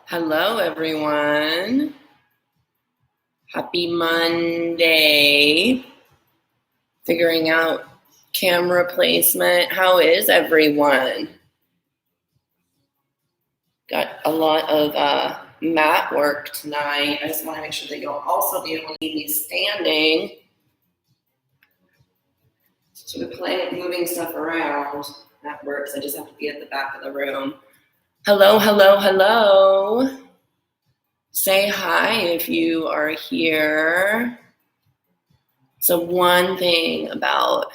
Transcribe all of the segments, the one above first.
Hello, everyone. Happy Monday. Figuring out camera placement. How is everyone? Got a lot of mat work tonight. I just want to make sure that you'll also be able to see me standing. So we're playing moving stuff around. That works. I just have to be at the back of the room. Hello, hello, hello. Say hi if you are here. So one thing about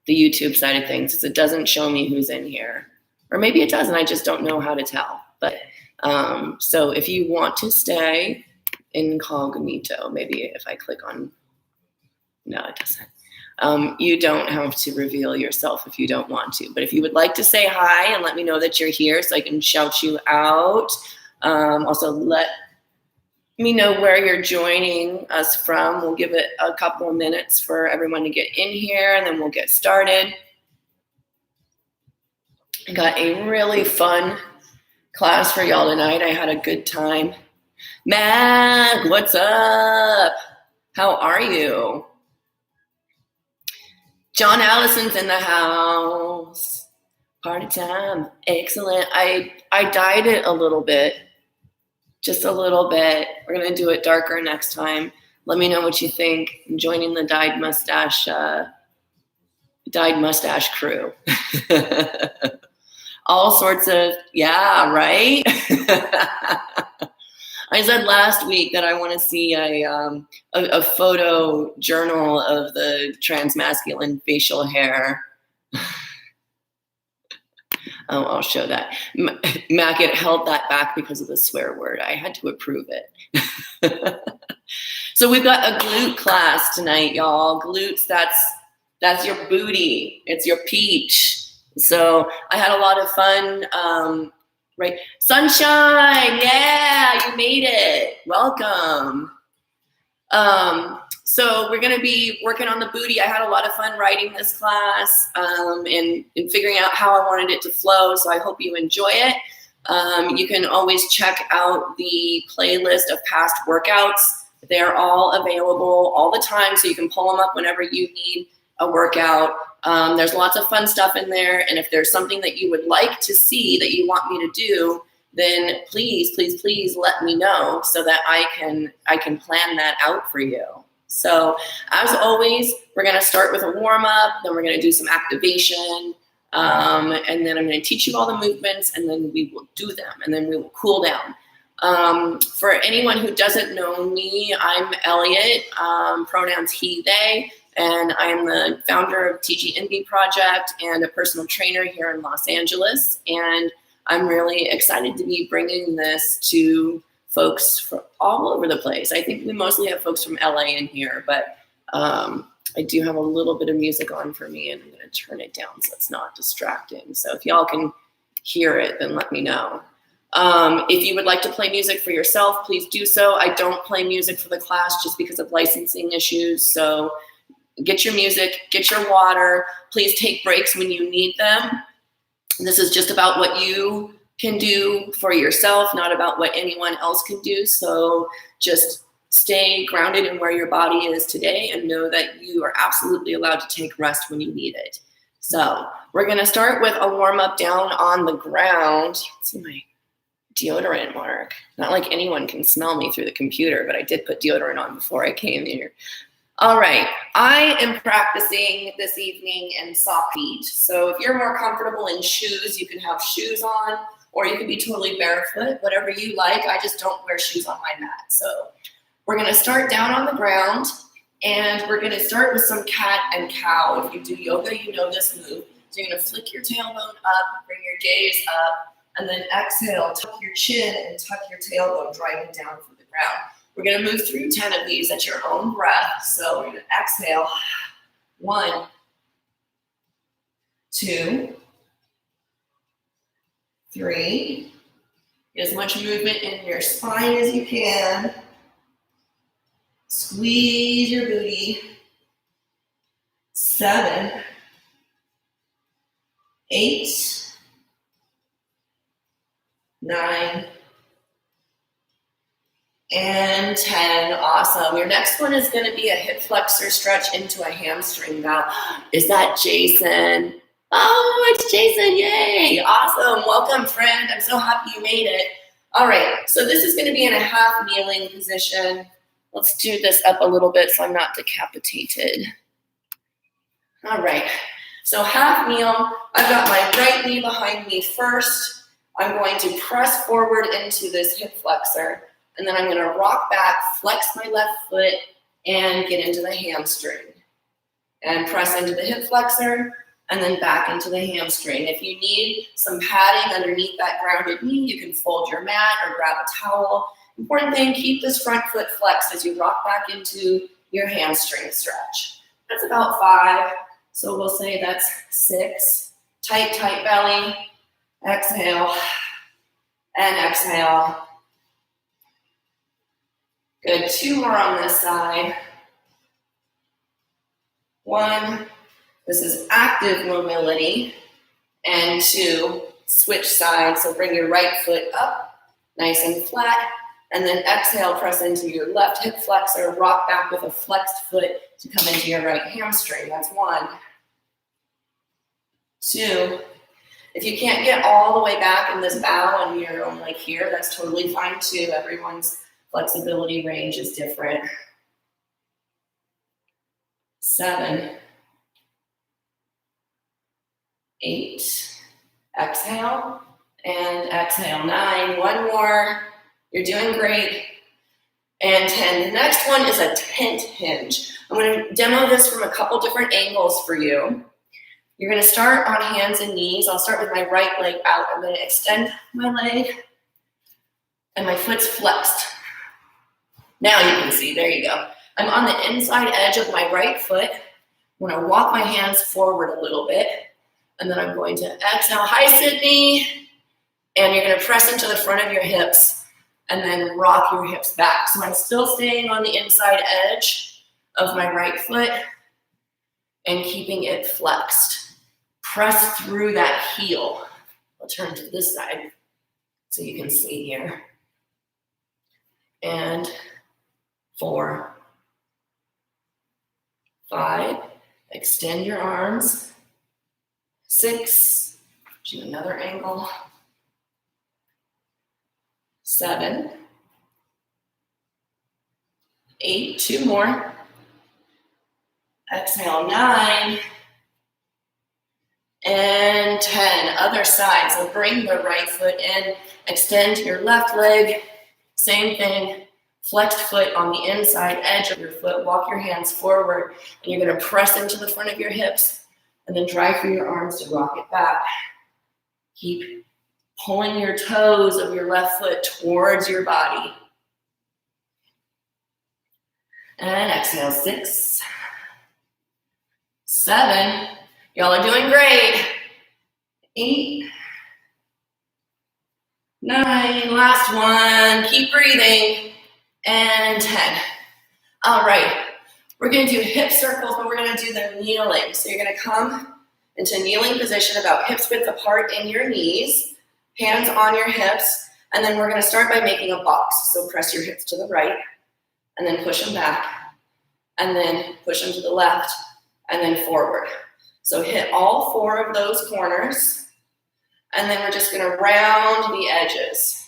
the YouTube side of things is it doesn't show me who's in here. Or maybe it does and I just don't know how to tell. But so if you want to stay incognito, maybe if I click on, no, it doesn't. You don't have to reveal yourself if you don't want to. But if you would like to say hi and let me know that you're here so I can shout you out. Also let me know where you're joining us from. We'll give it a couple of minutes for everyone to get in here and then we'll get started. I got a really fun class for y'all tonight. I had a good time. Mac, what's up? How are you? John Allison's in the house. Party time. Excellent. I dyed it a little bit. Just a little bit. We're going to do it darker next time. Let me know what you think. I'm joining the dyed mustache crew. All sorts of, yeah, right? I said last week that I want to see a photo journal of the transmasculine facial hair. Oh, I'll show that. Mac, it held that back because of the swear word. I had to approve it. So we've got a glute class tonight, y'all. Glutes, that's your booty. It's your peach. So I had a lot of fun. Right, sunshine, yeah, you made it. Welcome. So we're going to be working on the booty. I had a lot of fun writing this class and figuring out how I wanted it to flow. So I hope you enjoy it. You can always check out the playlist of past workouts. They're all available all the time. So you can pull them up whenever you need a workout. There's lots of fun stuff in there. And if there's something that you would like to see that you want me to do, then please, please, please let me know so that I can plan that out for you. So as always, we're going to start with a warm-up, then we're going to do some activation, and then I'm going to teach you all the movements, and then we will do them, and then we will cool down. For anyone who doesn't know me, I'm Elliot, pronouns he, they, and I am the founder of TG-ENBY Project and a personal trainer here in Los Angeles, and I'm really excited to be bringing this to folks from all over the place. I think we mostly have folks from LA in here, but I do have a little bit of music on for me, and I'm going to turn it down so it's not distracting. So if y'all can hear it, then let me know. If you would like to play music for yourself, please do so. I don't play music for the class just because of licensing issues. So get your music, get your water. Please take breaks when you need them. This is just about what you can do for yourself, not about what anyone else can do. So just stay grounded in where your body is today and know that you are absolutely allowed to take rest when you need it. So we're going to start with a warm-up down on the ground. See my deodorant mark. Not like anyone can smell me through the computer, but I did put deodorant on before I came here. All right, I am practicing this evening in soft feet. So if you're more comfortable in shoes, you can have shoes on, or you can be totally barefoot, whatever you like. I just don't wear shoes on my mat. So we're gonna start down on the ground, and we're gonna start with some cat and cow. If you do yoga, you know this move. So you're gonna flick your tailbone up, bring your gaze up, and then exhale, tuck your chin and tuck your tailbone, driving down from the ground. We're gonna move through 10 of these at your own breath. So we're gonna exhale, 1, 2, 3. Get as much movement in your spine as you can. Squeeze your booty. 7, 8, 9, and 10. Awesome. Your next one is going to be a hip flexor stretch into a hamstring valve. Is that Jason? Oh, it's Jason. Yay. Awesome. Welcome, friend. I'm so happy you made it. All right. So this is going to be in a half kneeling position. Let's do this up a little bit so I'm not decapitated. All right. So half kneel. I've got my right knee behind me first. I'm going to press forward into this hip flexor. And then I'm going to rock back, flex my left foot, and get into the hamstring. And press into the hip flexor, and then back into the hamstring. If you need some padding underneath that grounded knee, you can fold your mat or grab a towel. Important thing, keep this front foot flexed as you rock back into your hamstring stretch. That's about 5. So we'll say that's 6. Tight, tight belly. Exhale. And exhale. Good, 2 more on this side. 1, this is active mobility. And 2, switch sides. So bring your right foot up, nice and flat. And then exhale, press into your left hip flexor, rock back with a flexed foot to come into your right hamstring. That's 1. 2. If you can't get all the way back in this bow and you're only like here, that's totally fine too. Everyone's flexibility range is different. 7, 8, exhale, and exhale. 9, 1 more. You're doing great. And 10. The next one is a tent hinge. I'm going to demo this from a couple different angles for you. You're going to start on hands and knees. I'll start with my right leg out. I'm going to extend my leg, and my foot's flexed. Now you can see, there you go. I'm on the inside edge of my right foot. I'm going to walk my hands forward a little bit, and then I'm going to exhale. Hi, Sydney. And you're going to press into the front of your hips, and then rock your hips back. So I'm still staying on the inside edge of my right foot and keeping it flexed. Press through that heel. I'll turn to this side so you can see here. And 4, 5, extend your arms. 6, do another angle. 7, 8, 2 more. Exhale, 9, and 10. Other side, so bring the right foot in, extend your left leg, same thing. Flexed foot on the inside edge of your foot. Walk your hands forward, and you're going to press into the front of your hips, and then drive through your arms to rock it back. Keep pulling your toes of your left foot towards your body. And exhale, 6, 7. Y'all are doing great. 8, 9. Last one. Keep breathing. And 10. All right, we're going to do hip circles, but we're going to do them kneeling. So you're going to come into kneeling position about hips width apart in your knees, hands on your hips, and then we're going to start by making a box. So press your hips to the right, and then push them back, and then push them to the left, and then forward. So hit all 4 of those corners, and then we're just going to round the edges.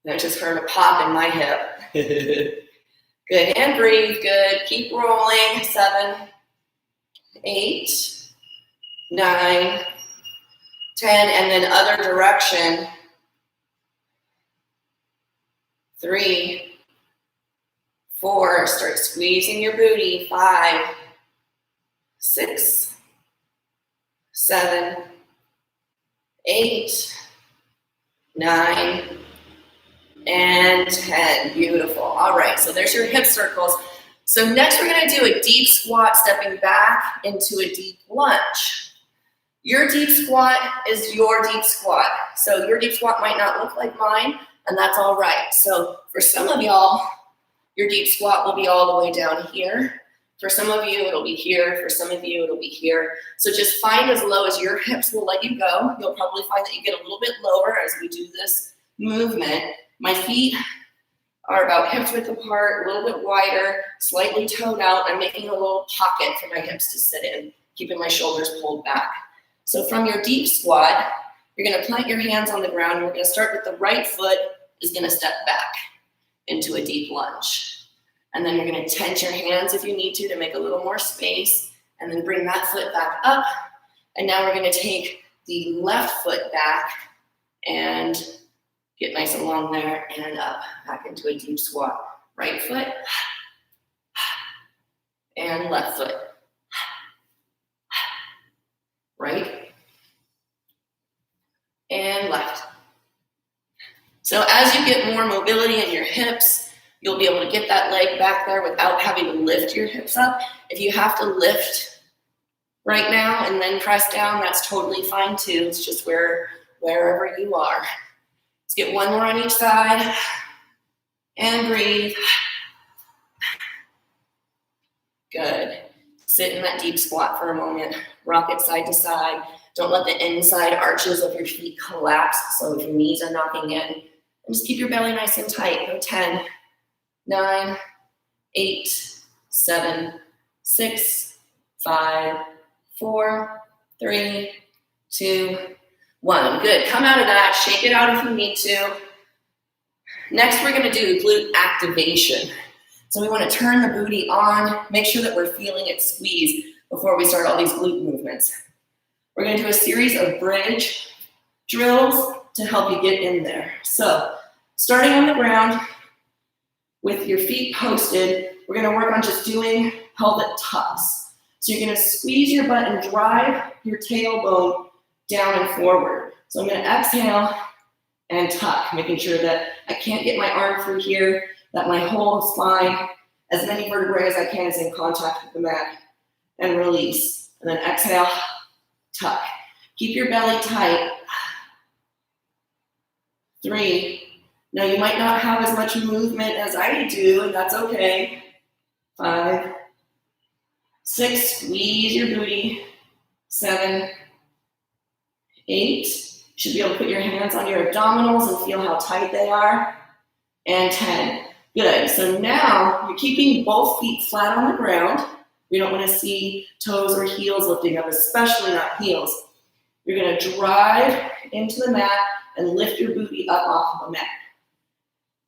I just heard a pop in my hip. Good, and breathe, good. Keep rolling. 7, 8, 9, 10, and then other direction. 3, 4, start squeezing your booty. 5, 6, 7, 8, 9, and 10. Beautiful. All right, so there's your hip circles. So next we're going to do a deep squat, stepping back into a deep lunge. Your deep squat is your deep squat. So your deep squat might not look like mine, and that's all right. So for some of y'all, your deep squat will be all the way down here. For some of you, it'll be here. For some of you, it'll be here. So just find as low as your hips will let you go. You'll probably find that you get a little bit lower as we do this movement. My feet are about hips width apart, a little bit wider, slightly toed out. I'm making a little pocket for my hips to sit in, keeping my shoulders pulled back. So from your deep squat, you're gonna plant your hands on the ground, and we're gonna start with the right foot is gonna step back into a deep lunge. And then you're gonna tense your hands if you need to make a little more space, and then bring that foot back up. And now we're gonna take the left foot back and get nice and long there and up, back into a deep squat. Right foot and left foot. Right and left. So as you get more mobility in your hips, you'll be able to get that leg back there without having to lift your hips up. If you have to lift right now and then press down, that's totally fine too. It's just wherever you are. Let's get one more on each side and breathe. Good. Sit in that deep squat for a moment. Rock it side to side. Don't let the inside arches of your feet collapse, so if your knees are knocking in. And just keep your belly nice and tight. Go 10, 9, 8, 7, 6, 5, 4, 3, 2, 1. Good. Come out of that. Shake it out if you need to. Next, we're going to do glute activation. So we want to turn the booty on, make sure that we're feeling it squeeze before we start all these glute movements. We're going to do a series of bridge drills to help you get in there. So starting on the ground with your feet posted, we're going to work on just doing pelvic tucks. So you're going to squeeze your butt and drive your tailbone down and forward. So I'm going to exhale and tuck, making sure that I can't get my arm through here, that my whole spine, as many vertebrae as I can, is in contact with the mat, and release. And then exhale, tuck. Keep your belly tight. 3. Now you might not have as much movement as I do, and that's okay. 5, 6, squeeze your booty. 7, 8, you should be able to put your hands on your abdominals and feel how tight they are. And 10. Good. So now you're keeping both feet flat on the ground. We don't want to see toes or heels lifting up, especially not heels. You're going to drive into the mat and lift your booty up off of the mat.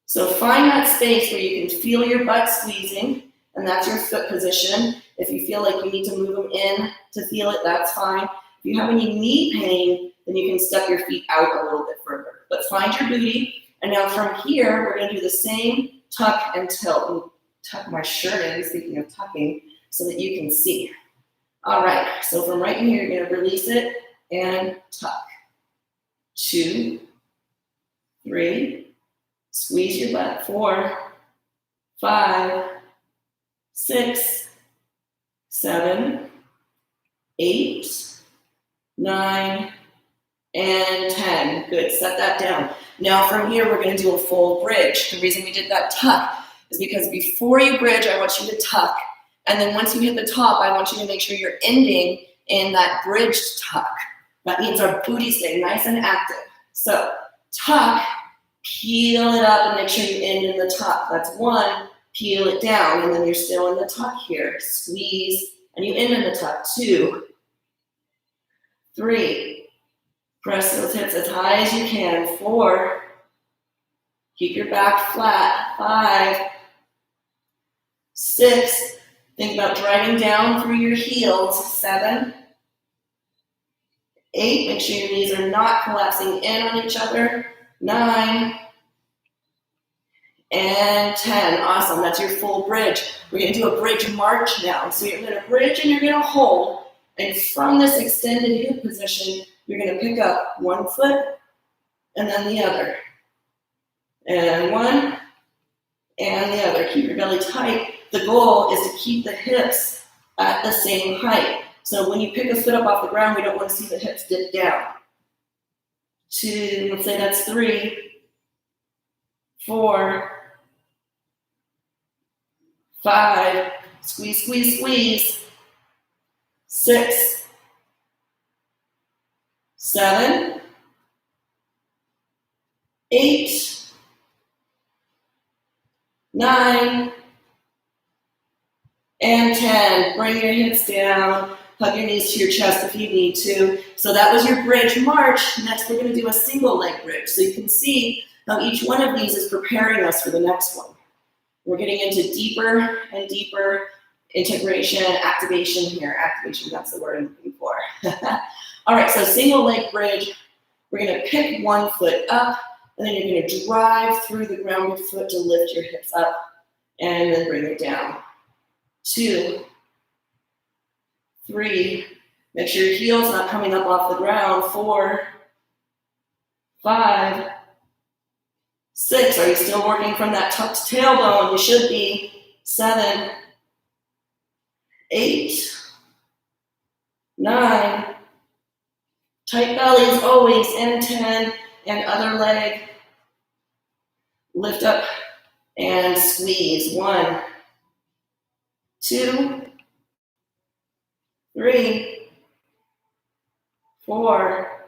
So find that space where you can feel your butt squeezing, and that's your foot position. If you feel like you need to move them in to feel it, that's fine. If you have any knee pain, then you can step your feet out a little bit further. But find your booty, and now from here, we're going to do the same tuck and tilt. And tuck my shirt in, speaking of tucking, so that you can see. All right, so from right here, you're going to release it and tuck. 2, 3, squeeze your butt. 4, 5, 6, 7, 8, 9, and 10. Good, set that down. Now from here, we're going to do a full bridge. The reason we did that tuck is because before you bridge, I want you to tuck. And then once you hit the top, I want you to make sure you're ending in that bridged tuck. That means our booty stay nice and active. So tuck, peel it up and make sure you end in the tuck. That's 1, peel it down, and then you're still in the tuck here. Squeeze, and you end in the tuck. 2, 3, press those hips as high as you can. 4, keep your back flat. 5, 6, think about driving down through your heels. 7, 8, make sure your knees are not collapsing in on each other. 9, and 10. Awesome, that's your full bridge. We're going to do a bridge march now. So you're going to bridge and you're going to hold. And from this extended hip position, you're going to pick up one foot and then the other. And one and the other. Keep your belly tight. The goal is to keep the hips at the same height. So when you pick a foot up off the ground, we don't want to see the hips dip down. 2, let's say that's 3, 4, 5, squeeze, squeeze, squeeze. 6, 7, 8, 9, and 10. Bring your hips down. Hug your knees to your chest if you need to. So that was your bridge march. Next, we're going to do a single leg bridge. So you can see how each one of these is preparing us for the next one. We're getting into deeper and deeper integration, activation here. Activation, that's the word I'm looking for. All right, so single leg bridge. We're going to pick one foot up, and then you're going to drive through the grounded foot to lift your hips up, and then bring it down. 2, 3, make sure your heel's not coming up off the ground. 4, 5, 6, are you still working from that tucked tailbone? You should be. 7, 8, 9, tight bellies always, and 10, and other leg. Lift up and squeeze. 1, 2, 3, 4,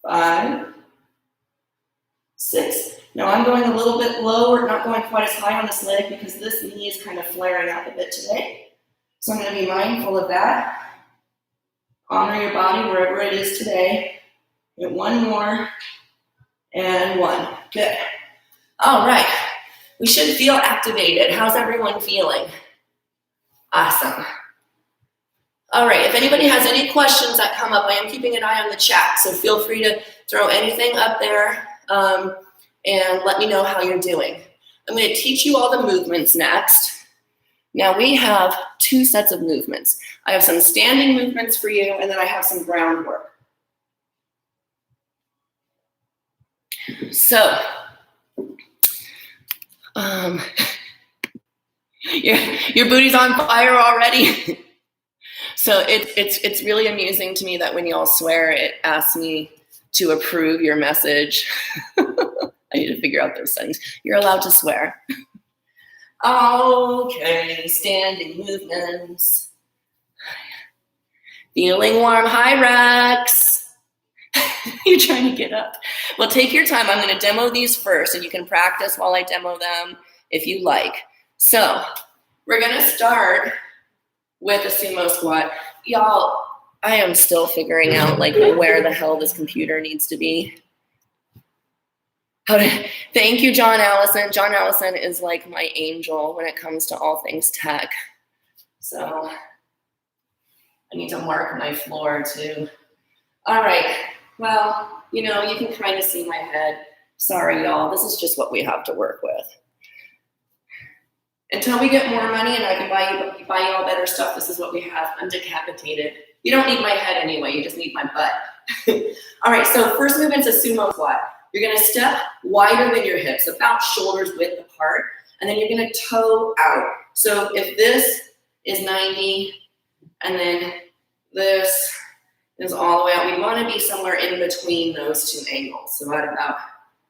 5, 6. Now I'm going a little bit lower, not going quite as high on this leg because this knee is kind of flaring out a bit today. So I'm going to be mindful of that. Honor your body wherever it is today. Get one more, and 1. Good. All right. We should feel activated. How's everyone feeling? Awesome. All right, if anybody has any questions that come up, I am keeping an eye on the chat, so feel free to throw anything up there and let me know how you're doing. I'm going to teach you all the movements next. Now we have 2 sets of movements. I have some standing movements for you, and then I have some groundwork. So, your booty's on fire already. So it's really amusing to me that when y'all swear, it asks me to approve your message. I need to figure out those things. You're allowed to swear. Okay, standing movements. Feeling warm. Hi, Rex. You're trying to get up. Well, take your time. I'm going to demo these first, and you can practice while I demo them if you like. So we're going to start with a sumo squat. Y'all, I am still figuring out like where the hell this computer needs to be. Thank you, John Allison. John Allison is like my angel when it comes to all things tech. So I need to mark my floor too. All right. Well, you know, you can kind of see my head. Sorry, y'all. This is just what we have to work with. Until we get more money and I can buy you all better stuff, this is what we have. I'm decapitated. You don't need my head anyway. You just need my butt. All right, so first movement's a sumo squat. You're going to step wider than your hips, about shoulders width apart, and then you're going to toe out. So if this is 90 and then this is all the way out, we want to be somewhere in between those 2 angles. So at about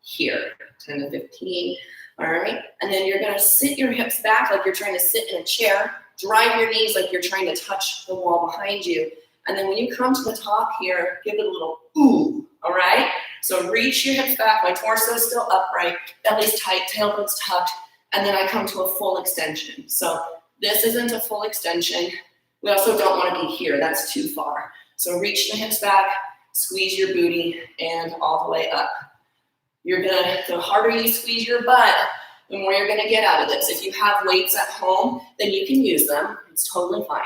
here, 10 to 15. All right, and then you're gonna sit your hips back like you're trying to sit in a chair, drive your knees like you're trying to touch the wall behind you. And then when you come to the top here, give it a little ooh, all right? So reach your hips back, my torso is still upright, belly's tight, tailbone's tucked, and then I come to a full extension. So this isn't a full extension. We also don't wanna be here, that's too far. So reach the hips back, squeeze your booty, and all the way up. The harder you squeeze your butt, the more you're gonna get out of this. If you have weights at home, then you can use them. It's totally fine.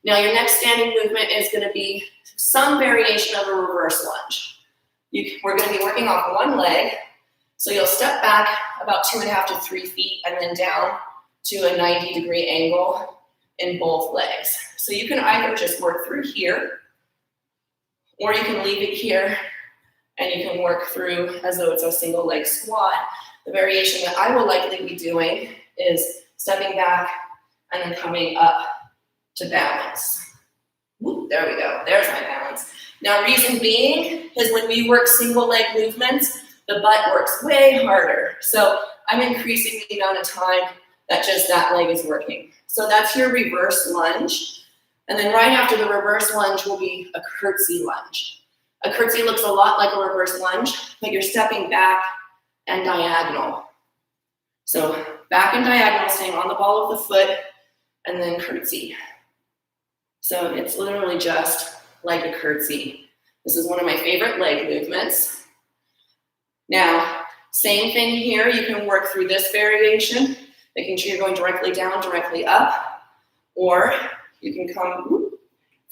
Now your next standing movement is gonna be some variation of a reverse lunge. We're gonna be working off one leg. So you'll step back about 2.5 to 3 feet and then down to a 90-degree angle in both legs. So you can either just work through here, or you can leave it here and you can work through as though it's a single leg squat. The variation that I will likely be doing is stepping back and then coming up to balance. Woo, there we go, there's my balance. Now reason being is when we work single leg movements, the butt works way harder. So I'm increasing the amount of time that just that leg is working. So that's your reverse lunge. And then right after the reverse lunge will be a curtsy lunge. A curtsy looks a lot like a reverse lunge, but you're stepping back and diagonal. So back and diagonal, staying on the ball of the foot, and then curtsy. So it's literally just like a curtsy. This is one of my favorite leg movements. Now, same thing here. You can work through this variation, making sure you're going directly down, directly up, or you can come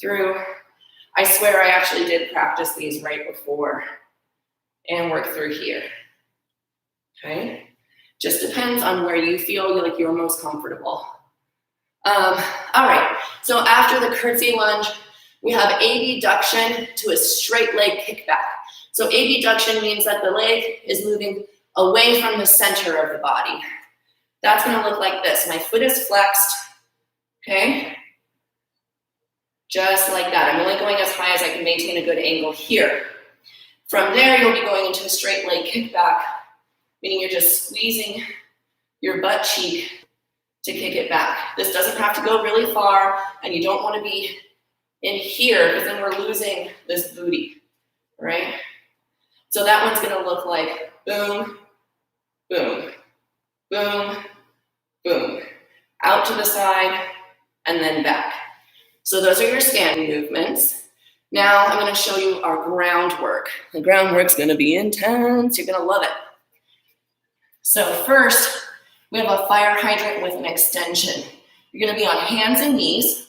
through. I swear I actually did practice these right before and work through here. Okay? Just depends on where you feel like you're most comfortable. All right, so after the curtsy lunge, we have abduction to a straight leg kickback. So abduction means that the leg is moving away from the center of the body. That's gonna look like this. My foot is flexed, okay? Just like that. I'm only going as high as I can maintain a good angle here. From there, you'll be going into a straight leg kickback, meaning you're just squeezing your butt cheek to kick it back. This doesn't have to go really far, and you don't want to be in here because then we're losing this booty, right? So that one's gonna look like boom, boom, boom, boom, out to the side, and then back. So those are your standing movements. Now I'm gonna show you our groundwork. The groundwork's gonna be intense, you're gonna love it. So first, we have a fire hydrant with an extension. You're gonna be on hands and knees.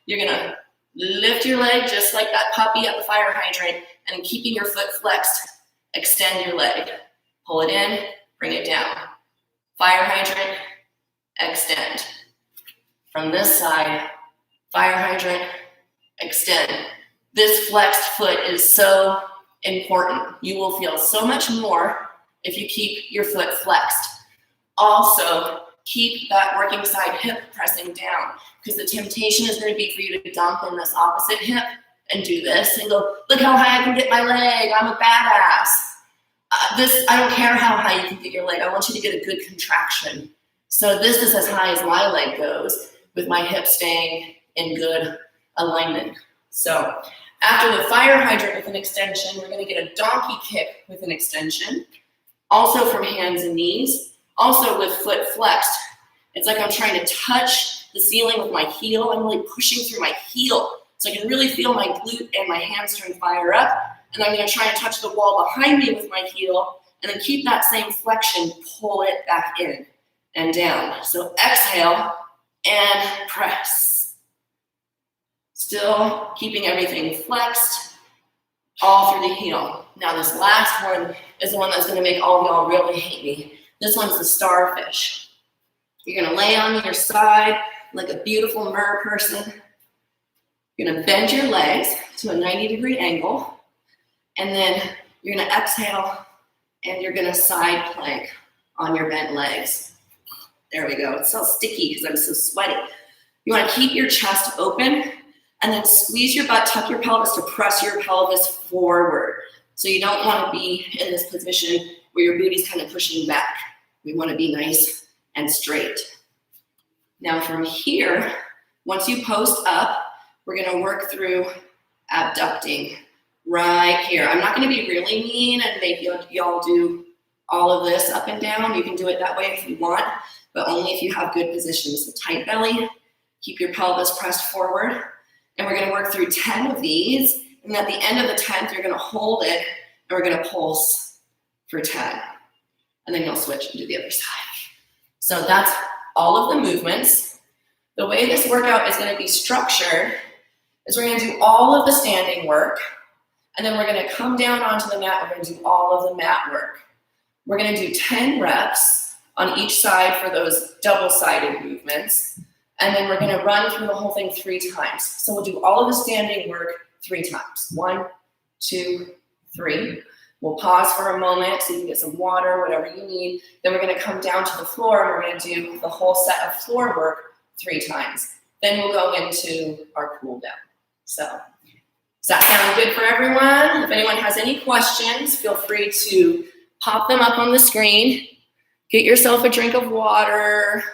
You're gonna lift your leg just like that puppy at the fire hydrant, and keeping your foot flexed, extend your leg. Pull it in, bring it down. Fire hydrant, extend. From this side, fire hydrant, extend. This flexed foot is so important. You will feel so much more if you keep your foot flexed. Also, keep that working side hip pressing down, because the temptation is going to be for you to dump in this opposite hip and do this and go, look how high I can get my leg, I'm a badass. I don't care how high you can get your leg, I want you to get a good contraction. So this is as high as my leg goes, with my hip staying in good alignment. So after the fire hydrant with an extension, we're going to get a donkey kick with an extension, also from hands and knees. Also with foot flexed, it's like I'm trying to touch the ceiling with my heel. I'm really pushing through my heel so I can really feel my glute and my hamstring fire up. And I'm going to try and touch the wall behind me with my heel and then keep that same flexion, pull it back in and down. So exhale and press. Still keeping everything flexed all through the heel. Now this last one is the one that's going to make all of y'all really hate me. This one's the starfish. You're gonna lay on your side like a beautiful mer person. You're gonna bend your legs to a 90-degree angle, and then you're gonna exhale and you're gonna side plank on your bent legs. There we go. It's so sticky because I'm so sweaty. You wanna keep your chest open and then squeeze your butt, tuck your pelvis to press your pelvis forward. So you don't wanna be in this position where your booty's kind of pushing back. We want to be nice and straight. Now from here, once you post up, we're going to work through abducting right here. I'm not going to be really mean and make y'all do all of this up and down. You can do it that way if you want, but only if you have good positions. So tight belly, keep your pelvis pressed forward, and we're going to work through 10 of these, and at the end of the 10th, you're going to hold it, and we're going to pulse for 10. And then you'll switch and do the other side. So that's all of the movements. The way this workout is going to be structured is we're going to do all of the standing work, and then we're going to come down onto the mat. We're going to do all of the mat work. We're going to do 10 reps on each side for those double-sided movements, and then we're going to run through the whole thing 3 times. So we'll do all of the standing work 3 times. 1, 2, 3. We'll pause for a moment so you can get some water, whatever you need. Then we're going to come down to the floor, and we're going to do the whole set of floor work 3 times. Then we'll go into our cool down. So does that sound good for everyone? If anyone has any questions, feel free to pop them up on the screen. Get yourself a drink of water.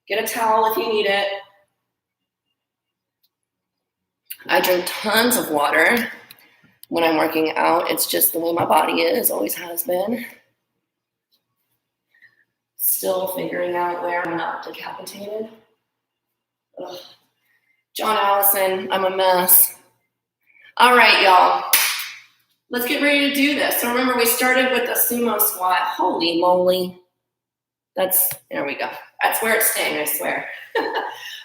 Get a towel if you need it. I drink tons of water when I'm working out. It's just the way my body is, always has been. Still figuring out where I'm not decapitated. Ugh. John Allison, I'm a mess. All right, y'all. Let's get ready to do this. So remember, we started with the sumo squat. Holy moly. There we go. That's where it's staying, I swear.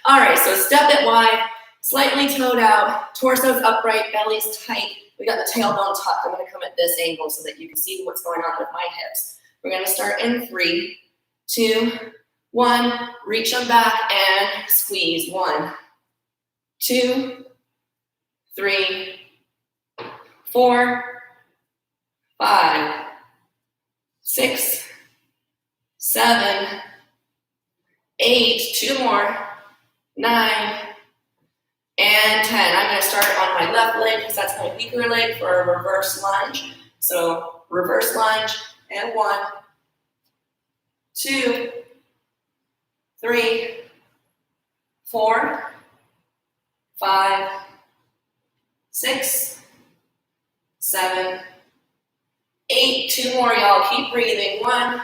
All right, so step it wide, slightly toed out, torso's upright, belly's tight. We got the tailbone tucked. I'm gonna come at this angle so that you can see what's going on with my hips. We're gonna start in 3, 2, 1. Reach them back and squeeze. 1, 2, 3, 4, 5, 6, 7, 8, 2 more, 9, and 10. I'm going to start on my left leg because that's my weaker leg for a reverse lunge. So reverse lunge, and 1, 2, 3, 4, 5, 6, 7, 8. 2 more, y'all. Keep breathing. 1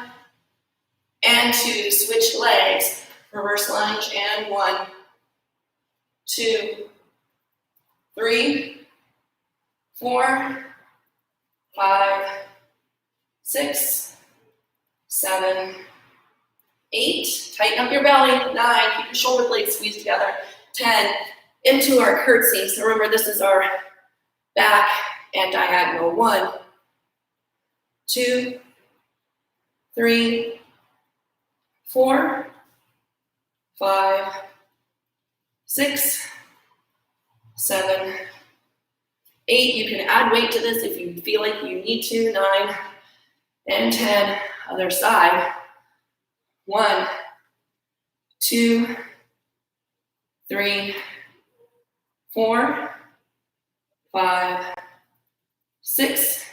and 2. Switch legs. Reverse lunge, and 1, 2, 3, 4, 5, 6, 7, 8. Tighten up your belly. 9. Keep your shoulder blades squeezed together. 10. Into our curtsy. So remember, this is our back and diagonal. 1, 2, 3, 4, 5, 6, 7, 8. You can add weight to this if you feel like you need to. 9 and 10. Other side. 1, 2, 3, 4, 5, 6,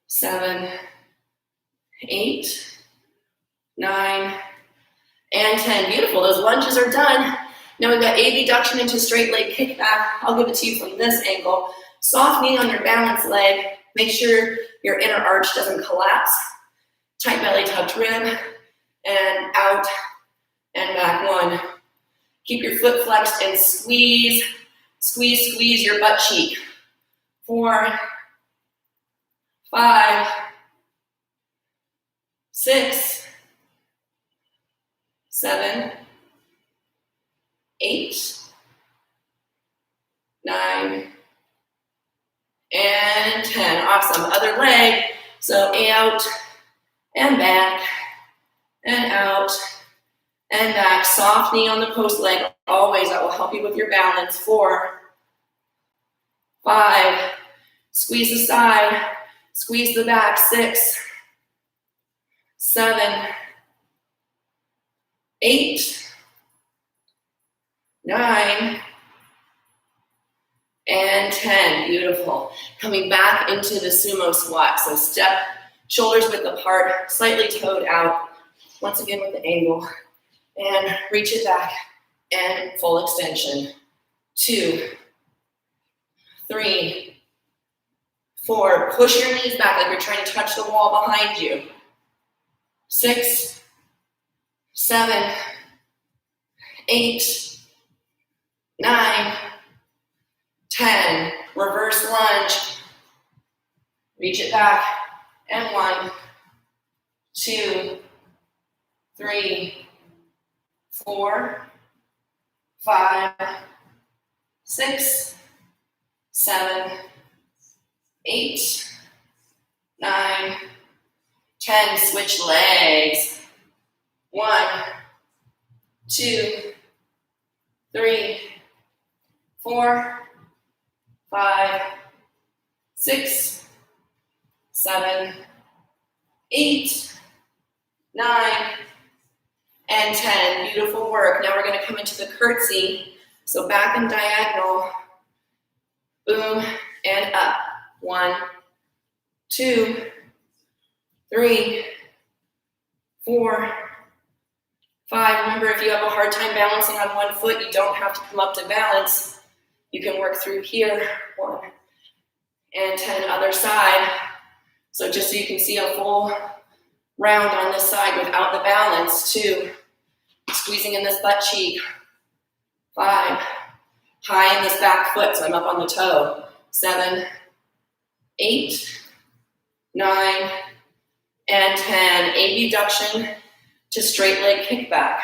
7, 8, 9, and 10. Beautiful. Those lunges are done. Now we've got abduction into straight leg kickback. I'll give it to you from this angle. Soft knee on your balance leg. Make sure your inner arch doesn't collapse. Tight belly, tucked rib, and out and back. 1. Keep your foot flexed and squeeze, squeeze, squeeze your butt cheek. 4, 5, 6, 7, 8, 9, and 10. Awesome. Other leg. So out and back and out and back. Soft knee on the post leg. Always. That will help you with your balance. 4, 5. Squeeze the side. Squeeze the back. 6, 7, 8, 9, and 10. Beautiful. Coming back into the sumo squat. So step, shoulders width apart, slightly toed out. Once again with the angle. And reach it back and full extension. 2, 3, 4. Push your knees back like you're trying to touch the wall behind you. 6, 7, 8, 9, 10. Reverse lunge. Reach it back. And 1, 2, 3, 4, 5, 6, 7, 8, 9, 10. Switch legs. 1, 2, 3, 4, 5, 6, 7, 8, 9, and 10. Beautiful work. Now we're going to come into the curtsy. So back and diagonal. Boom and up. 1, 2, 3, 4, 5. Remember, if you have a hard time balancing on one foot, you don't have to come up to balance. You can work through here. 1 and 10. Other side. So just so you can see a full Round on this side without the balance. 2. Squeezing in this butt cheek. 5. High in this back foot, so I'm up on the toe. 7, 8, 9, and 10. Abduction to straight leg kickback.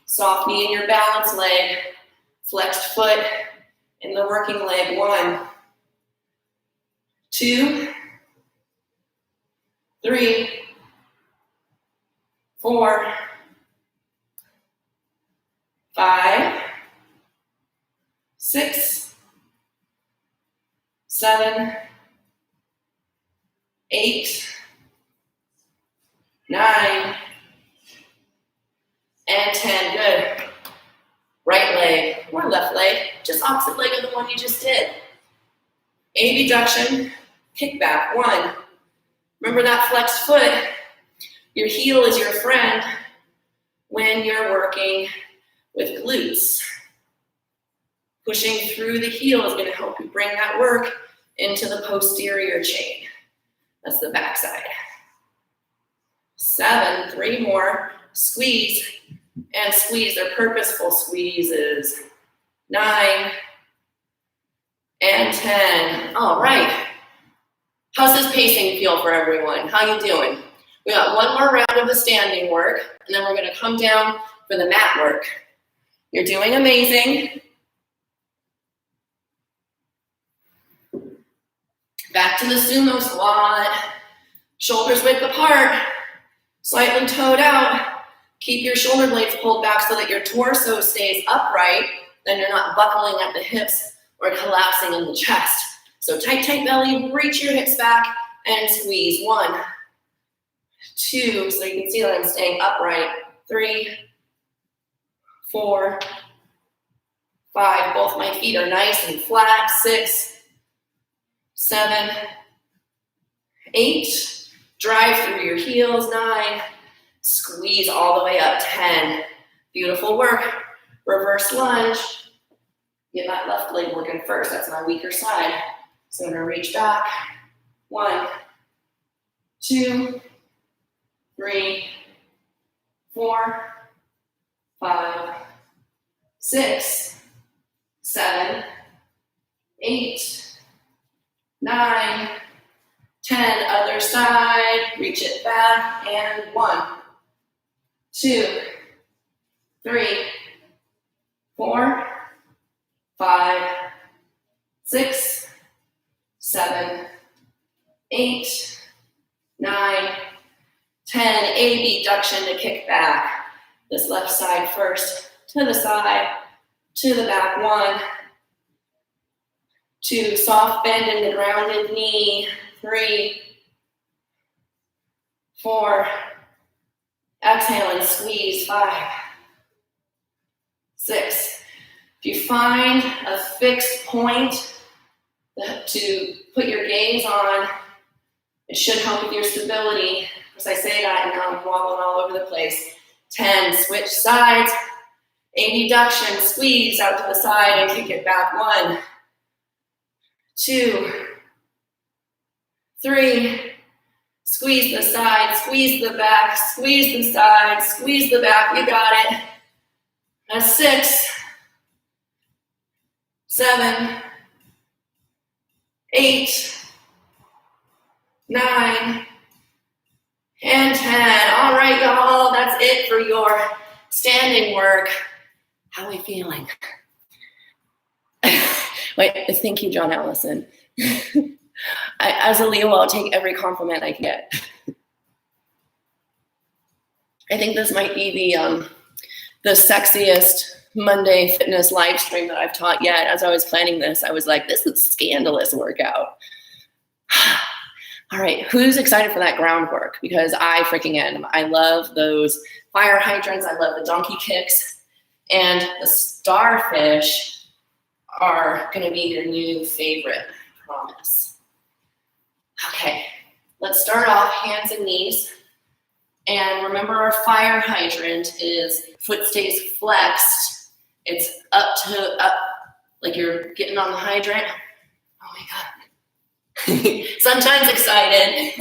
Soft knee in your balance leg. Flexed foot in the working leg. 1, 2, 3, 4, 5, 6, 7, 8, 9, and 10. Good. Right leg or left leg, just opposite leg of the one you just did. Abduction, kickback. 1. Remember that flexed foot. Your heel is your friend when you're working with glutes. Pushing through the heel is going to help you bring that work into the posterior chain. That's the back side. 7, 3 more. Squeeze and squeeze. They're purposeful squeezes. 9 and 10. All right. How's this pacing feel for everyone? How you doing? We got one more round of the standing work, and then we're going to come down for the mat work. You're doing amazing. Back to the sumo squat. Shoulders width apart, slightly toed out. Keep your shoulder blades pulled back so that your torso stays upright, then you're not buckling at the hips or collapsing in the chest. So tight, tight belly, reach your hips back and squeeze. 1, 2, so you can see that I'm staying upright. 3, 4, 5, both my feet are nice and flat. 6, 7, 8, drive through your heels. 9, squeeze all the way up. 10, beautiful work. Reverse lunge. Get that left leg working first. That's my weaker side. So I'm gonna reach back. 1, 2, 3, 4, 5, 6, 7, 8, 9, 10. Other side. Reach it back. And 1, 2, 3, 4, 5, 6, 7, 8, 9, 10. Abduction to kick back. This left side first. To the side. To the back. 1, 2. Soft bend in the grounded knee. 3, 4. Exhale and squeeze. 5, 6. If you find a fixed point to put your gaze on, it should help with your stability. As I say that, and now I'm wobbling all over the place. 10, switch sides. Abduction, squeeze out to the side and kick it back. 1, 2, 3. Squeeze the side, squeeze the back, squeeze the side, squeeze the back. You got it. That's 6, 7, 8, 9, and 10. All right, y'all, that's it for your standing work. How are we feeling? Wait, thank you, John Allison. As a Leo, I'll take every compliment I can get. I think this might be the sexiest Monday fitness live stream that I've taught yet. As I was planning this, I was like, this is a scandalous workout. All right, who's excited for that groundwork? Because I freaking am. I love those fire hydrants. I love the donkey kicks. And the starfish are going to be your new favorite, I promise. Okay, let's start off hands and knees. And remember, our fire hydrant is foot stays flexed. It's up, like you're getting on the hydrant. Oh my God. Sometimes excited.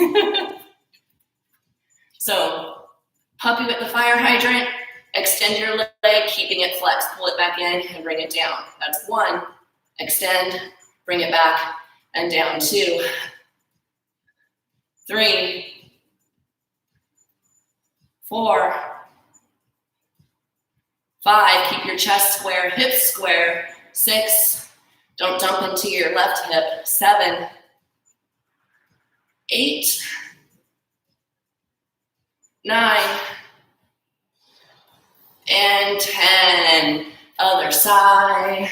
So puppy with the fire hydrant, extend your leg, keeping it flexed, pull it back in and bring it down. That's 1, extend, bring it back and down. 2, 3, 4, 5, keep your chest square, hips square. 6, don't dump into your left hip. 7, 8, 9, and 10. Other side.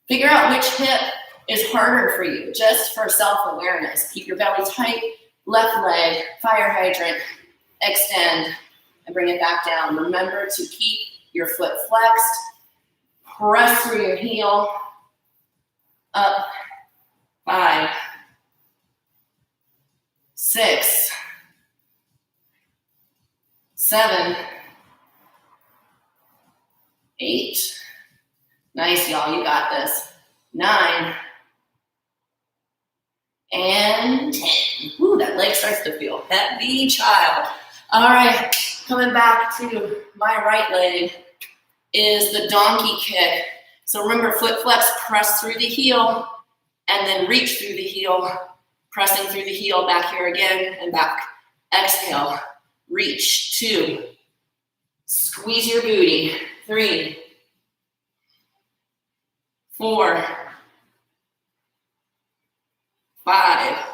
Figure out which hip is harder for you, just for self-awareness. Keep your belly tight, left leg, fire hydrant, extend, and bring it back down. Remember to keep your foot flexed. Press through your heel. Up. 5, 6, 7, 8. Nice, y'all. You got this. 9. And 10. Ooh, that leg starts to feel heavy, child. All right, coming back to my right leg is the donkey kick. So remember, foot flex, press through the heel, and then reach through the heel, pressing through the heel, back here again, and back. Exhale, reach. 2, squeeze your booty. 3, 4, 5.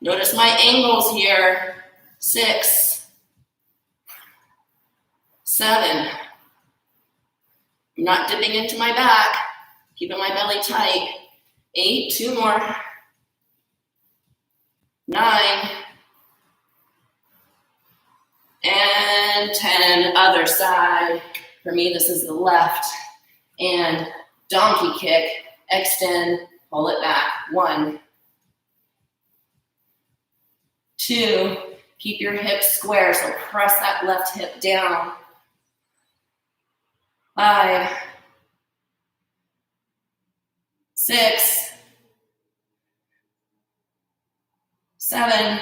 Notice my angles here. 6, 7. I'm not dipping into my back, keeping my belly tight. 8, 2 more. 9, and 10. Other side. For me, this is the left. And donkey kick, extend, pull it back. 1, 2, keep your hips square, so press that left hip down. 5, 6, 7,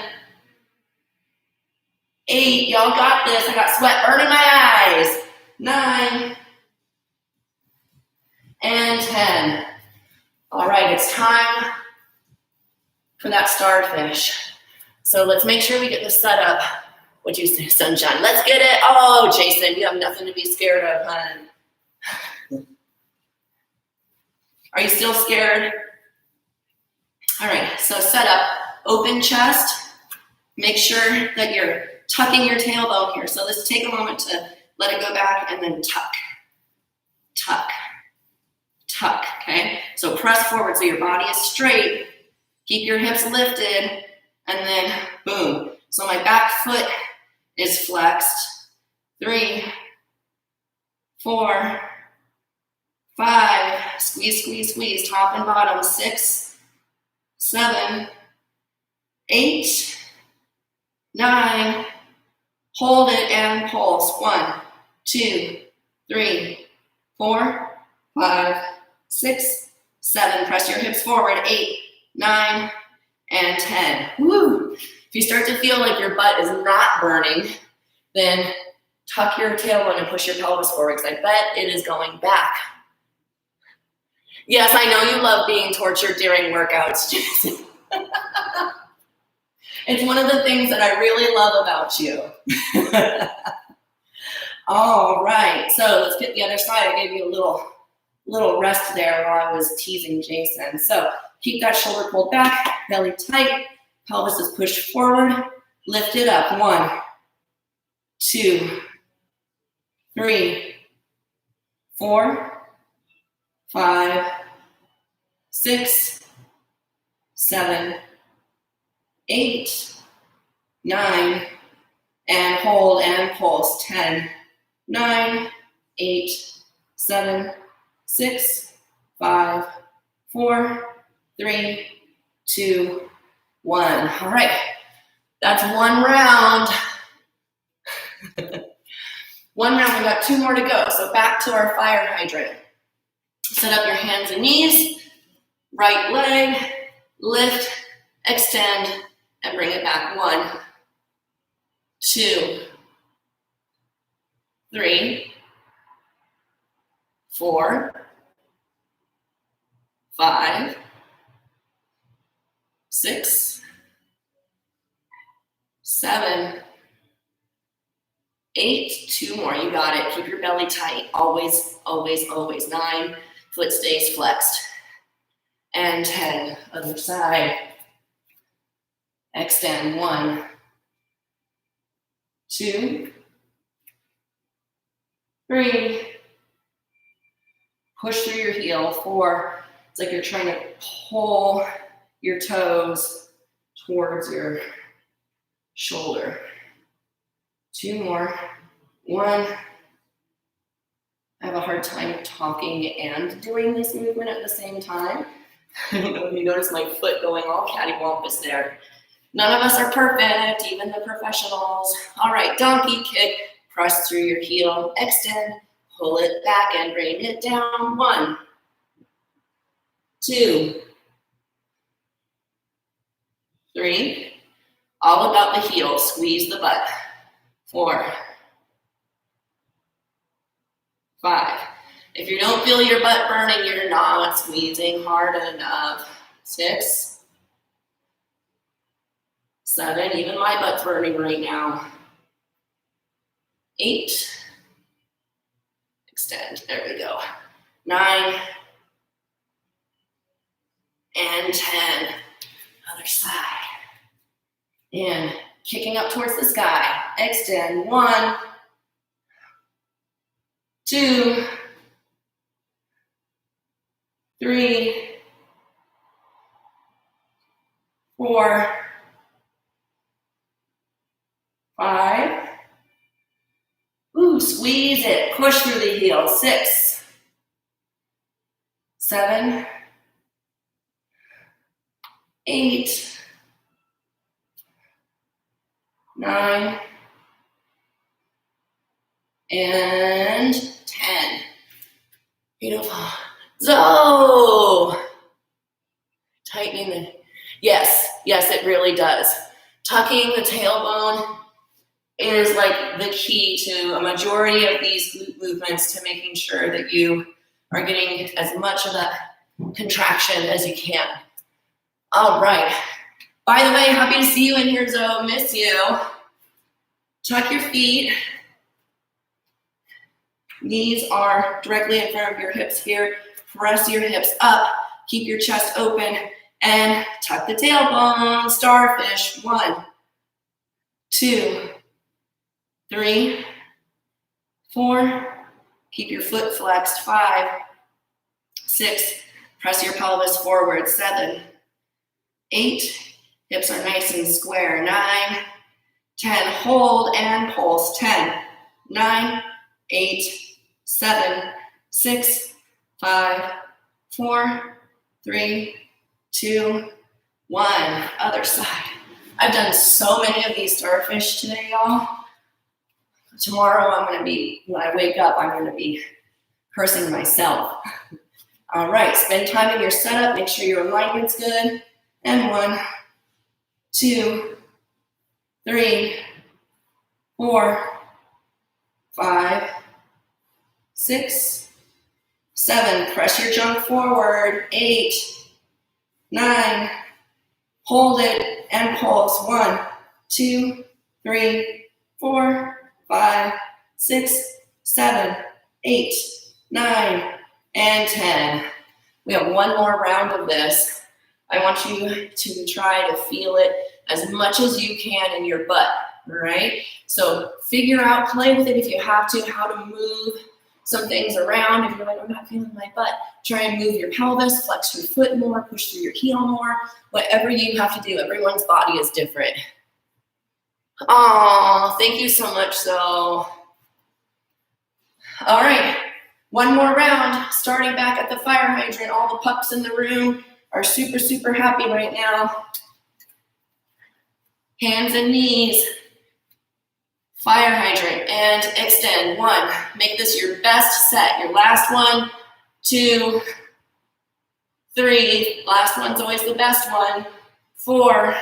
8. Y'all got this. I got sweat burning my eyes. 9, and 10. All right, it's time for that starfish. So let's make sure we get this set up. What'd you say, sunshine? Let's get it. Oh, Jason, you have nothing to be scared of, hon. Are you still scared? All right, so set up, open chest. Make sure that you're tucking your tailbone here. So let's take a moment to let it go back and then tuck, tuck, tuck, okay? So press forward so your body is straight. Keep your hips lifted, and then boom. So my back foot is flexed. 3, 4, 5, squeeze, squeeze, squeeze, top and bottom. 6, 7, 8, 9, hold it and pulse. 1, 2, 3, 4, 5, 6, 7. Press your hips forward. 8, 9, and 10. Woo! If you start to feel like your butt is not burning, then tuck your tailbone and push your pelvis forward, because I bet it is going back. Yes, I know you love being tortured during workouts, Jason. It's one of the things that I really love about you. All right, so let's get the other side. I gave you a little rest there while I was teasing Jason. So keep that shoulder pulled back, belly tight, pelvis is pushed forward, lift it up. 1, 2, 3, 4, 5, 6, 7, 8, 9, and hold and pulse. 10, 9, 8, 7, 6, 5, 4, 3, 2, 1. All right, that's one round. One round, we got 2 more to go. So back to our fire hydrant. Set up your hands and knees, right leg, lift, extend, and bring it back. 1, 2, 3, 4, 5, 6, 7, 8, 2 more, you got it. Keep your belly tight, always, always, always. 9, foot stays flexed. And 10, other side. Extend, 1, 2, 3, push through your heel, 4, it's like you're trying to pull your toes towards your shoulder. 2 more, 1. I have a hard time talking and doing this movement at the same time. I don't know if you notice my foot going all cattywampus there. None of us are perfect, even the professionals. All right, donkey kick, press through your heel, extend, pull it back and bring it down. 1, 2, 3, all about the heel, squeeze the butt. 4, 5. If you don't feel your butt burning, you're not squeezing hard enough. 6, 7, even my butt's burning right now. 8, extend, there we go. 9, and 10, other side. And kicking up towards the sky, extend, 1, 2, 3, 4, 5. Ooh, squeeze it, push through the heel. 6, 7, 8, 9, and 10. Beautiful. So, tightening the, yes, it really does. Tucking the tailbone is like the key to a majority of these glute movements, to making sure that you are getting as much of that contraction as you can. All right. By the way, happy to see you in here, Zoe. Miss you. Tuck your feet. Knees are directly in front of your hips here. Press your hips up. Keep your chest open and tuck the tailbone. Starfish. 1, 2, 3, 4. Keep your foot flexed. 5, 6. Press your pelvis forward. 7, 8. Hips are nice and square. 9, 10. Hold and pulse. 10, 9, 8, 7, 6, 5, 4, 3, 2, 1. Other side. I've done so many of these starfish today, y'all. Tomorrow I'm gonna be, when I wake up, I'm gonna be cursing myself. All right, spend time in your setup, make sure your alignment's good. And 1, 2, 3, 4, 5, 6, 7. Press your junk forward. 8, 9. Hold it and pulse. 1, 2, 3, 4, 5, 6, 7, 8, 9, and 10. We have one more round of this. I want you to try to feel it as much as you can in your butt, all right? So figure out, play with it if you have to, how to move some things around. If you're like, I'm not feeling my butt, try and move your pelvis, flex your foot more, push through your heel more, whatever you have to do. Everyone's body is different. Oh, thank you so much, Zoe. All right, one more round, starting back at the fire hydrant. All the pups in the room are super, super happy right now. Hands and knees. Fire hydrant and extend. 1, make this your best set. Your last one. 2, 3, last one's always the best one. 4,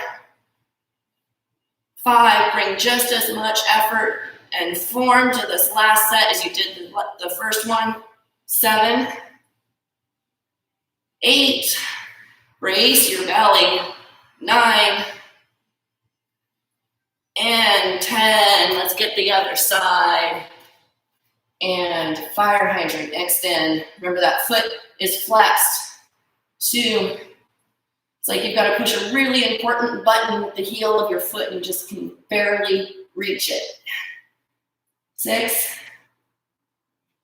5, bring just as much effort and form to this last set as you did the first one. 7, 8, brace your belly. 9, and 10. Let's get the other side. And fire hydrant, extend. Remember that foot is flexed. 2, it's like you've got to push a really important button with the heel of your foot and you just can barely reach it. 6,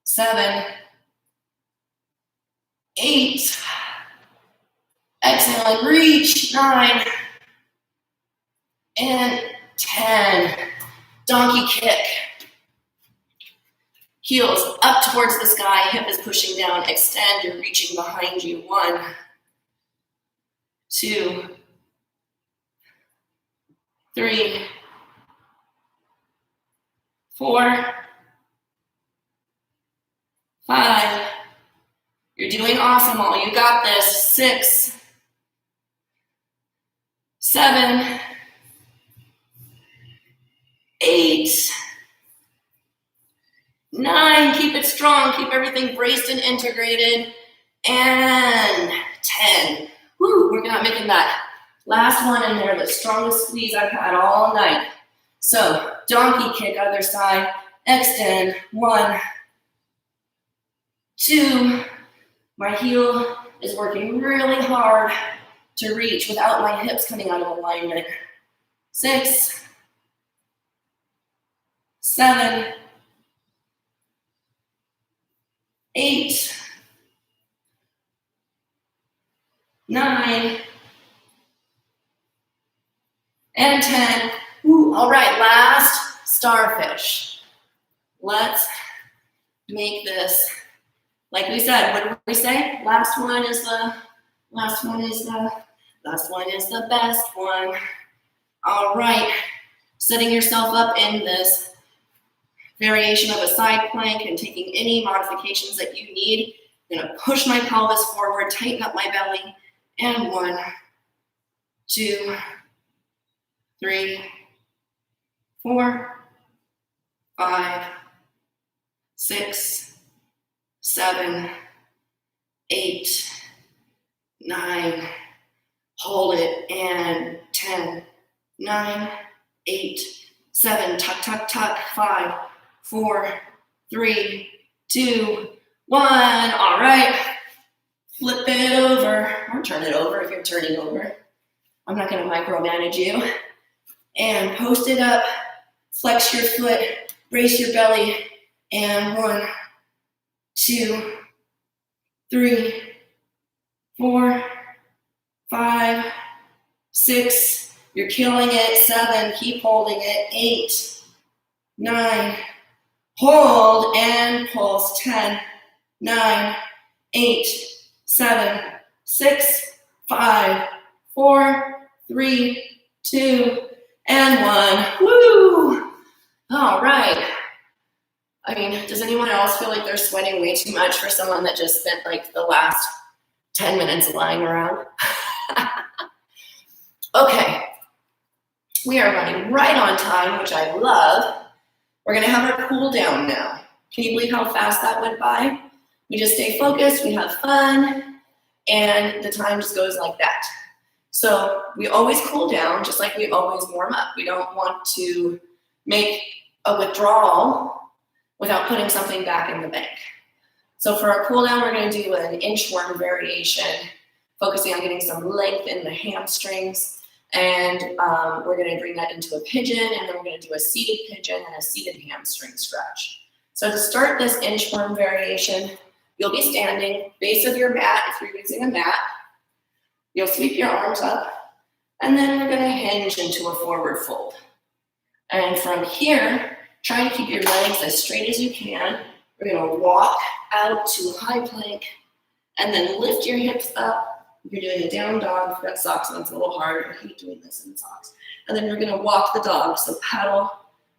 7, 8, exhale and reach. 9, and 10. Donkey kick. Heels up towards the sky, hip is pushing down, extend, you're reaching behind you. 1, 2, 3, 4, 5. You're doing awesome, all. You got this. 6, 7, 8, 9, keep it strong, keep everything braced and integrated, and 10. Woo, we're not making that last one in there, the strongest squeeze I've had all night. So, donkey kick, other side, extend. 1, 2, my heel is working really hard to reach without my hips coming out of alignment. 6, 7, 8, 9, and 10. Ooh, all right, last starfish. Let's make this, like we said, what did we say? Last one is the best one. All right, setting yourself up in this variation of a side plank and taking any modifications that you need. I'm gonna push my pelvis forward, tighten up my belly, and 1, 2, 3, 4, 5, 6, 7, 8, 9, hold it, and 10, 9, 8, 7, tuck, tuck, tuck, 5, 4, 3, 2, 1. All right, flip it over, or turn it over if you're turning over. I'm not gonna micromanage you. And post it up, flex your foot, brace your belly, and 1, 2, 3, 4, 5, 6, you're killing it. 7, keep holding it. 8, 9, hold and pulse. 10, 9, 8, 7, 6, 5, 4, 3, 2, and 1. Woo! All right. I mean, does anyone else feel like they're sweating way too much for someone that just spent like the last 10 minutes lying around? Okay. We are running right on time, which I love. We're gonna have our cool down now. Can you believe how fast that went by? We just stay focused, we have fun, and the time just goes like that. So we always cool down, just like we always warm up. We don't want to make a withdrawal without putting something back in the bank. So for our cool down, we're gonna do an inchworm variation, focusing on getting some length in the hamstrings. And we're gonna bring that into a pigeon, and then we're gonna do a seated pigeon and a seated hamstring stretch. So to start this inchworm variation, you'll be standing, base of your mat if you're using a mat. You'll sweep your arms up, and then we're gonna hinge into a forward fold. And from here, try to keep your legs as straight as you can. We're gonna walk out to high plank, and then lift your hips up. You're doing a down dog. If you've got socks on, it's a little hard. I hate doing this in socks. And then you're gonna walk the dog. So paddle,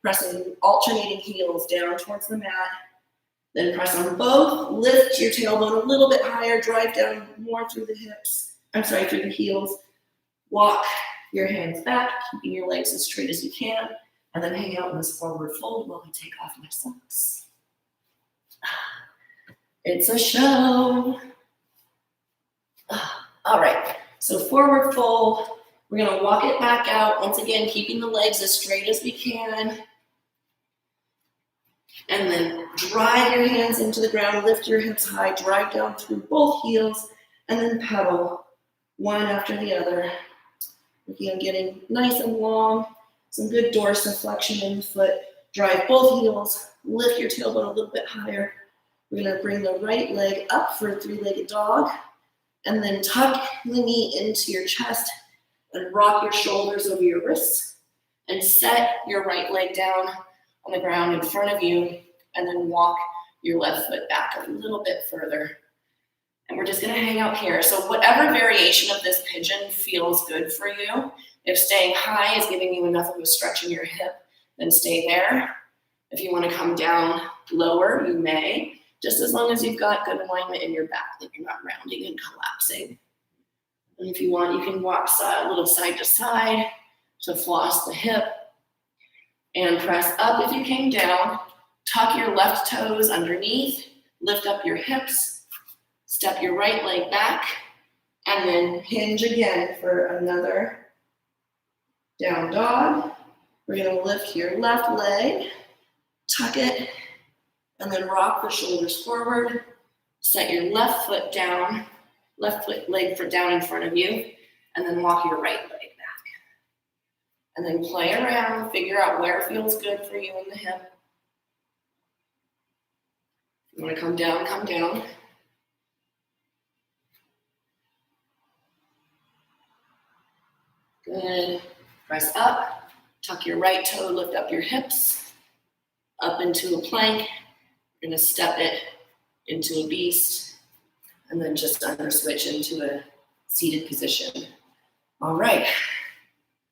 pressing alternating heels down towards the mat. Then press on both. Lift your tailbone a little bit higher. Drive down more through the hips. Through the heels. Walk your hands back, keeping your legs as straight as you can, and then hang out in this forward fold while I take off my socks. It's a show. All right, so forward fold. We're gonna walk it back out, once again, keeping the legs as straight as we can. And then drive your hands into the ground, lift your hips high, drive down through both heels, and then pedal one after the other. Again, getting nice and long, some good dorsiflexion in the foot. Drive both heels, lift your tailbone a little bit higher. We're gonna bring the right leg up for a three-legged dog, and then tuck the knee into your chest and rock your shoulders over your wrists, and set your right leg down on the ground in front of you, and then walk your left foot back a little bit further. And we're just gonna hang out here. So whatever variation of this pigeon feels good for you, if staying high is giving you enough of a stretch in your hip, then stay there. If you wanna come down lower, you may, just as long as you've got good alignment in your back, that you're not rounding and collapsing. And if you want, you can walk a little side to side to floss the hip, and press up if you came down. Tuck your left toes underneath, lift up your hips, step your right leg back, and then hinge again for another down dog. We're gonna lift your left leg, tuck it, and then rock the shoulders forward. Set your left foot down, leg foot down in front of you, and then walk your right leg back. And then play around, figure out where feels good for you in the hip. If you wanna come down, come down. Good, press up, tuck your right toe, lift up your hips, up into a plank. You're gonna step it into a beast, and then just under switch into a seated position. All right.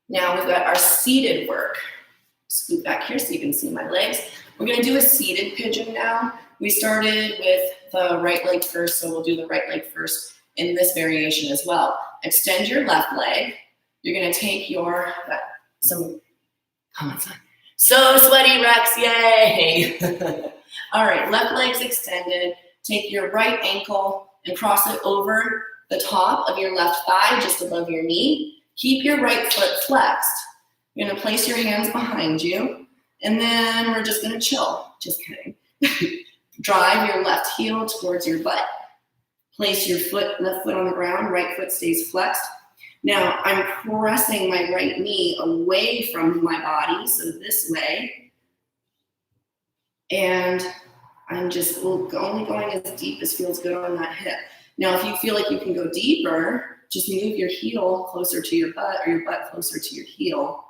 Now we've got our seated work. Scoot back here so you can see my legs. We're gonna do a seated pigeon now. We started with the right leg first, so we'll do the right leg first in this variation as well. Extend your left leg. You're gonna take your, some comments on. So sweaty, Rex, yay! All right, left leg's extended. Take your right ankle and cross it over the top of your left thigh, just above your knee. Keep your right foot flexed. You're gonna place your hands behind you, and then we're just gonna chill. Just kidding. Drive your left heel towards your butt. Place your left foot on the ground, right foot stays flexed. Now I'm pressing my right knee away from my body, so this way. And I'm just only going as deep as feels good on that hip. Now, if you feel like you can go deeper, just move your heel closer to your butt, or your butt closer to your heel,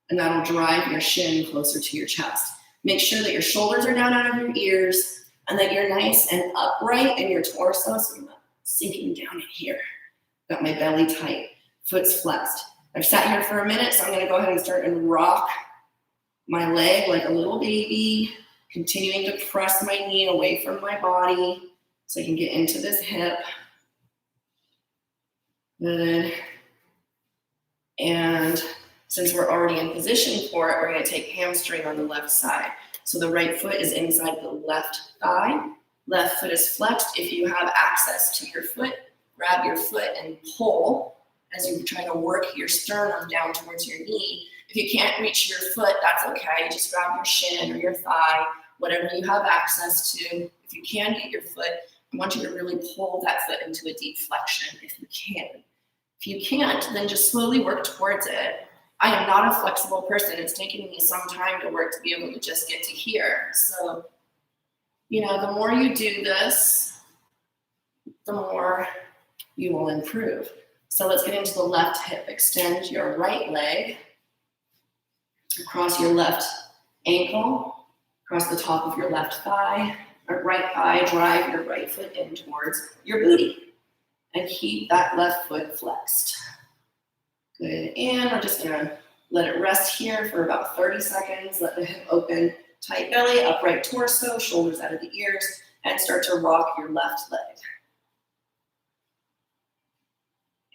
and that'll drive your shin closer to your chest. Make sure that your shoulders are down out of your ears, and that you're nice and upright in your torso, so you're not sinking down in here. Got my belly tight, foot's flexed. I've sat here for a minute, so I'm gonna go ahead and start and rock my leg like a little baby, continuing to press my knee away from my body so I can get into this hip. Good. And since we're already in position for it, we're gonna take hamstring on the left side. So the right foot is inside the left thigh. Left foot is flexed. If you have access to your foot, grab your foot and pull as you try to work your sternum down towards your knee. If you can't reach your foot, that's okay. Just grab your shin or your thigh, whatever you have access to. If you can get your foot, I want you to really pull that foot into a deep flexion if you can. If you can't, then just slowly work towards it. I am not a flexible person. It's taken me some time to work to be able to just get to here. So, the more you do this, the more you will improve. So let's get into the left hip. Extend your right leg across your left ankle, across the top of your left thigh, or right thigh. Drive your right foot in towards your booty. And keep that left foot flexed. Good, and we're just gonna let it rest here for about 30 seconds. Let the hip open, tight belly, upright torso, shoulders out of the ears, and start to rock your left leg.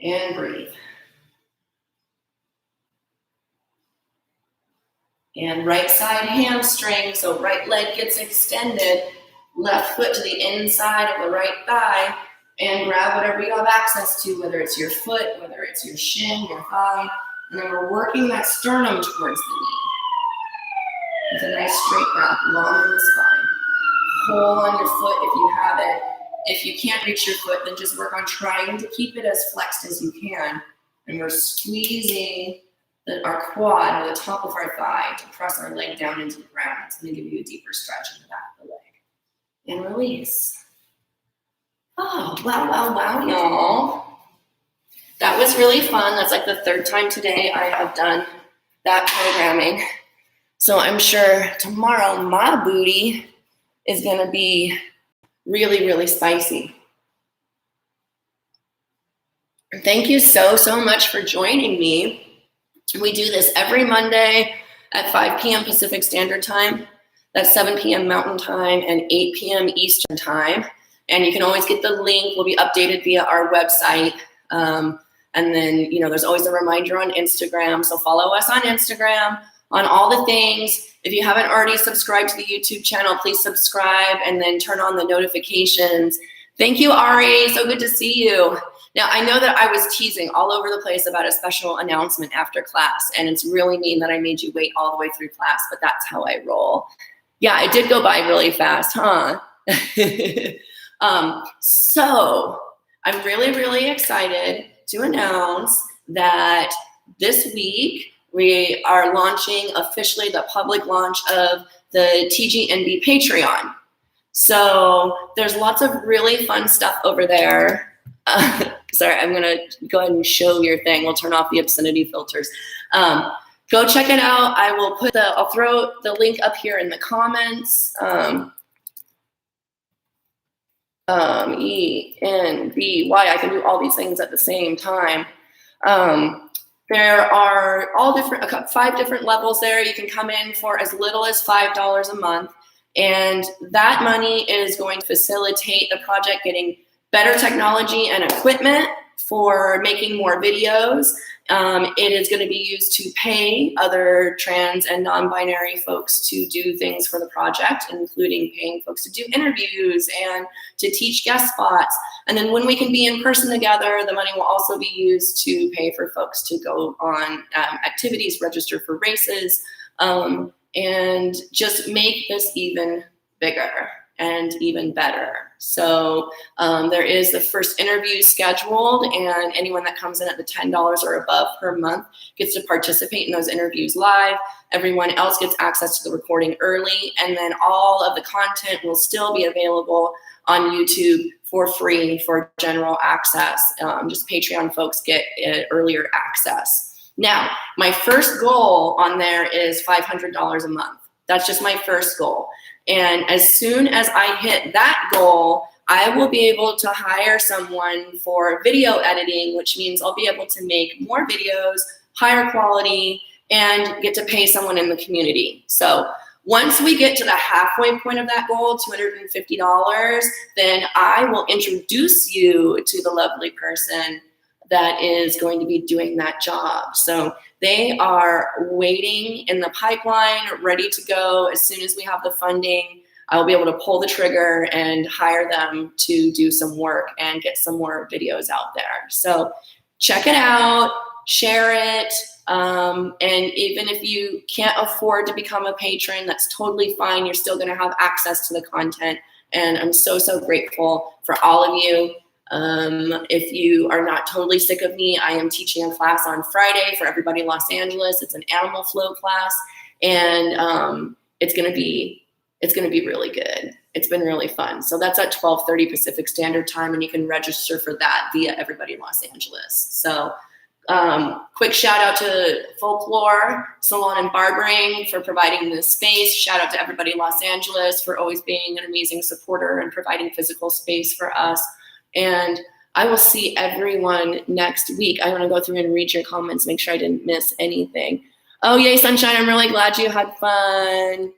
And breathe. And right side hamstring, so right leg gets extended, left foot to the inside of the right thigh, and grab whatever you have access to, whether it's your foot, whether it's your shin, your thigh, and then we're working that sternum towards the knee. With a nice straight grab, long in the spine. Pull on your foot if you have it. If you can't reach your foot, then just work on trying to keep it as flexed as you can. And we're squeezing our quad or the top of our thigh to press our leg down into the ground. It's going to give you a deeper stretch in the back of the leg. And release. Oh, wow, y'all. That was really fun. That's like the third time today I have done that programming. So I'm sure tomorrow my booty is going to be really, really spicy. Thank you so much for joining me. We do this every Monday at 5 p.m. Pacific Standard Time. That's 7 p.m. Mountain Time and 8 p.m. Eastern Time. And you can always get the link. Will be updated via our website. And then, there's always a reminder on Instagram. So follow us on Instagram on all the things. If you haven't already subscribed to the YouTube channel, please subscribe and then turn on the notifications. Thank you, Ari. So good to see you. Now, I know that I was teasing all over the place about a special announcement after class, and it's really mean that I made you wait all the way through class, but that's how I roll. Yeah, it did go by really fast, huh? So I'm really, really excited to announce that this week we are launching officially the public launch of the TG-ENBY Patreon. So there's lots of really fun stuff over there. Sorry, I'm gonna go ahead and show your thing. We'll turn off the obscenity filters. Go check it out. I'll throw the link up here in the comments. ENBY. I can do all these things at the same time. There are 5 different levels there. You can come in for as little as $5 a month. And that money is going to facilitate the project getting better technology and equipment for making more videos. It is going to be used to pay other trans and non-binary folks to do things for the project, including paying folks to do interviews and to teach guest spots. And then when we can be in person together, the money will also be used to pay for folks to go on activities, register for races, and just make this even bigger and even better. So there is the first interview scheduled, and anyone that comes in at the $10 or above per month gets to participate in those interviews live. Everyone else gets access to the recording early, and then all of the content will still be available on YouTube for free for general access. Just Patreon folks get earlier access. Now, my first goal on there is $500 a month. That's just my first goal. And as soon as I hit that goal, I will be able to hire someone for video editing, which means I'll be able to make more videos, higher quality, and get to pay someone in the community. So once we get to the halfway point of that goal, $250, then I will introduce you to the lovely person that is going to be doing that job. So they are waiting in the pipeline, ready to go. As soon as we have the funding, I'll be able to pull the trigger and hire them to do some work and get some more videos out there. So check it out, share it. And even if you can't afford to become a patron, that's totally fine. You're still going to have access to the content. And I'm so grateful for all of you. If you are not totally sick of me, I am teaching a class on Friday for everybody in Los Angeles. It's an animal flow class, and it's gonna be really good. It's been really fun. So that's at 12:30 Pacific Standard Time, and you can register for that via everybody in Los Angeles. So quick shout out to Folklore, Salon, and Barbering for providing this space. Shout out to everybody in Los Angeles for always being an amazing supporter and providing physical space for us. And I will see everyone next week. I want to go through and read your comments, make sure I didn't miss anything. Oh, yay, Sunshine. I'm really glad you had fun.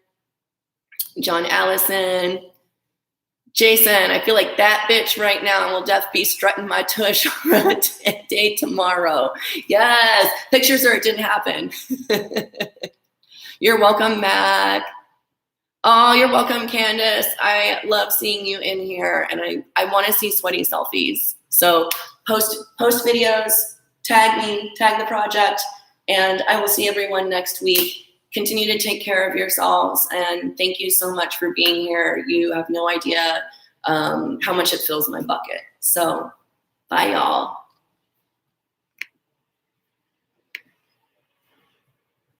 John Allison. Jason, I feel like that bitch right now and will def be strutting my tush on a day tomorrow. Yes, pictures or it didn't happen. You're welcome, Mac. Oh, you're welcome, Candace. I love seeing you in here, and I want to see sweaty selfies. So post videos, tag me, tag the project, and I will see everyone next week. Continue to take care of yourselves, and thank you so much for being here. You have no idea how much it fills my bucket. So bye, y'all.